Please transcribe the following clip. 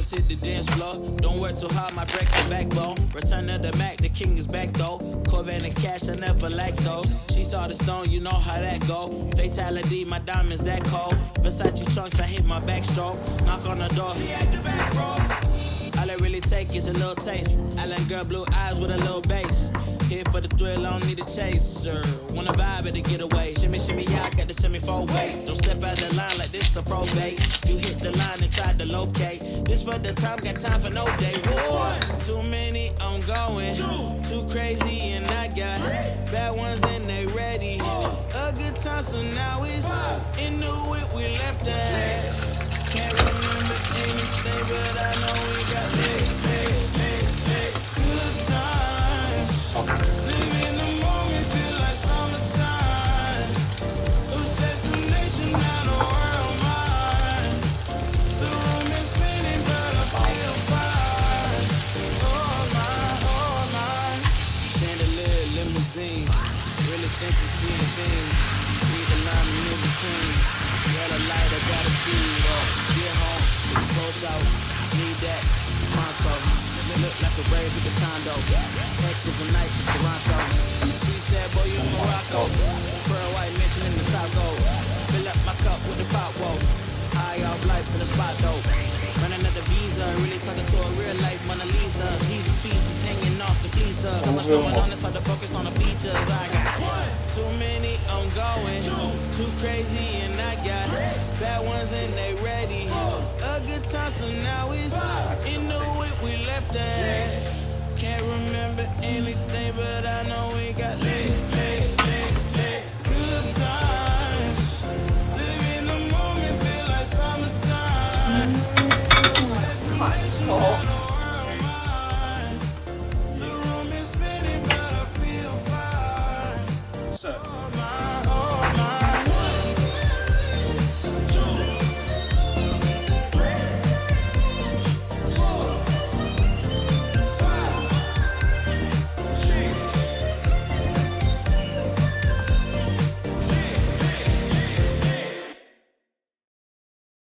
just hit the dance floor. Don't work too hard, my break the backbone. Return of the Mac, the king is back though. Corvette and cash, I never lack those. She saw the stone, you know how that go. Fatality, my diamonds that cold. Versace trunks, I hit my backstroke. Knock on the door, she at the back, bro. All I really take is a little taste. Island girl, blue eyes with a little bass. Here for the thrill, I don't need a chaser. Wanna vibe at the getaway. Shimmy, shimmy, yeah, I got the semi-fold weight. Don't step out the line like this a probate. You hit the line and try to locate. This for the time, got time for no day. One, too many, I'm going. Too crazy and I got bad ones and they ready. A good time, so now it's into it, we left that. Can't remember anything, but I know we got good times. Live in the moment, feel like summertime. Assassination, not a world mine. The room is spinning, but I feel fine. Oh my. Chandelier, limousine. Really think you see the thing. Need the line of nicotine. Yellow light, I gotta speed up. Get home, to the cold shower. Need that, pronto. Look like a raise with the condo. Heck of a night in Toronto. She said, boy, you Morocco. Pearl white mention in the top gold. Fill up my cup with the pop roll. High off life in the spot though. Running at the visa, really talking to a real life Mona Lisa. Jesus pieces hanging off the fleecer. How much going on, it's hard to focus on the features. I got too many, I'm going. Too crazy and I got bad ones and they ready. A good time, so now it's into it, we left that. Can't remember anything, but I know we got lit.